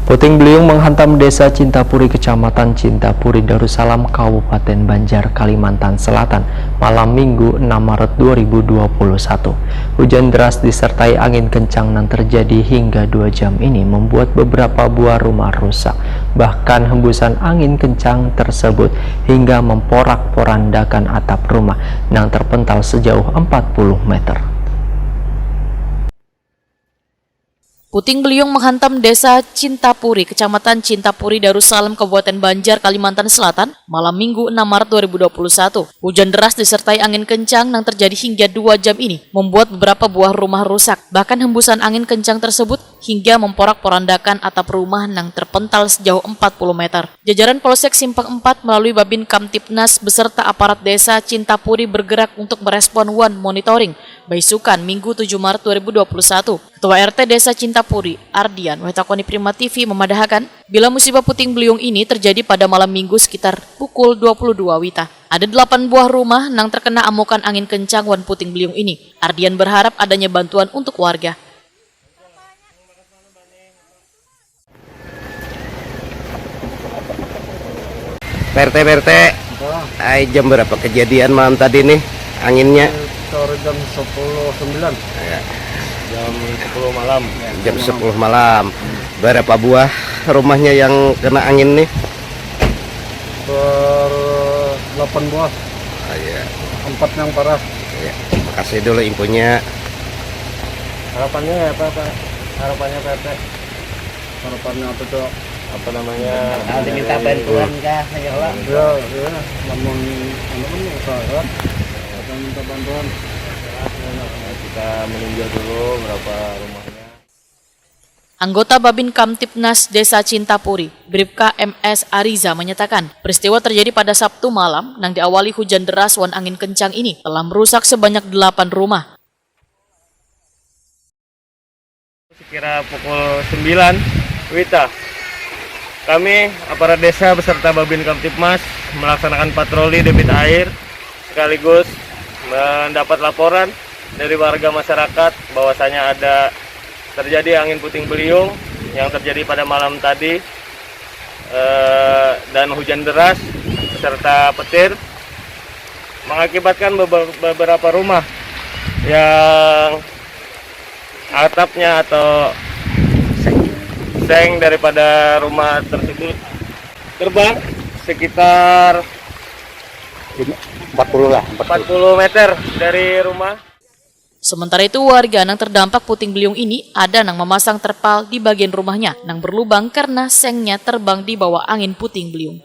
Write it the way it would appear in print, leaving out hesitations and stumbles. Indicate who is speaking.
Speaker 1: Puting beliung menghantam Desa Cintapuri, Kecamatan Cintapuri, Darussalam, Kabupaten Banjar, Kalimantan Selatan, malam Minggu 6 Maret 2021. Hujan deras disertai angin kencang yang terjadi hingga 2 jam ini membuat beberapa buah rumah rusak. Bahkan hembusan angin kencang tersebut hingga memporak-porandakan atap rumah yang terpental sejauh 40 meter.
Speaker 2: Puting beliung menghantam Desa Cintapuri, Kecamatan Cintapuri, Darussalam, Kabupaten Banjar, Kalimantan Selatan, malam Minggu 6 Maret 2021. Hujan deras disertai angin kencang yang terjadi hingga 2 jam ini membuat beberapa buah rumah rusak. Bahkan hembusan angin kencang tersebut hingga memporak-porandakan atap rumah yang terpental sejauh 40 meter. Jajaran Polsek Simpang 4 melalui Babin Kamtipnas beserta aparat Desa Cintapuri bergerak untuk merespon one monitoring Baisukan Minggu 7 Maret 2021. Ketua RT Desa Cintapuri, Ardian Wetakoni Prima TV memadahkan bila musibah puting beliung ini terjadi pada malam Minggu sekitar pukul 22 WITA. Ada 8 buah rumah yang terkena amukan angin kencang wan puting beliung ini. Ardian berharap adanya bantuan untuk warga.
Speaker 3: PRT, jam berapa kejadian malam tadi nih anginnya?
Speaker 4: Sore jam 10.09.
Speaker 3: Ya.
Speaker 4: Jam 10 malam.
Speaker 3: Jam 10 malam. Berapa buah rumahnya yang kena angin nih?
Speaker 4: 8 buah.
Speaker 3: Ya.
Speaker 4: 4 yang parah.
Speaker 3: Ya. Makasih dulu infonya.
Speaker 4: Harapannya apa Pak? Harapannya PRT? Harapannya apa tuh? Apa namanya?
Speaker 3: Diminta bantuan kah?
Speaker 4: Ya, namun pun usaha. Minta bantuan. Kita meninjau dulu berapa rumahnya.
Speaker 2: Anggota Babin Kamtipnas Desa Cintapuri, Bribka MS Ariza menyatakan, peristiwa terjadi pada Sabtu malam yang diawali hujan deras wan angin kencang ini telah merusak sebanyak 8 rumah.
Speaker 4: Sekira pukul 9 WITA, kami aparat desa beserta Babin Kamtipmas melaksanakan patroli debit air sekaligus mendapat laporan dari warga masyarakat bahwasanya ada terjadi angin puting beliung yang terjadi pada malam tadi dan hujan deras serta petir mengakibatkan beberapa rumah yang atapnya atau seng daripada rumah tersebut terbang sekitar 40 meter dari rumah.
Speaker 2: Sementara itu warga yang terdampak puting beliung ini ada yang memasang terpal di bagian rumahnya yang berlubang karena sengnya terbang di bawah angin puting beliung.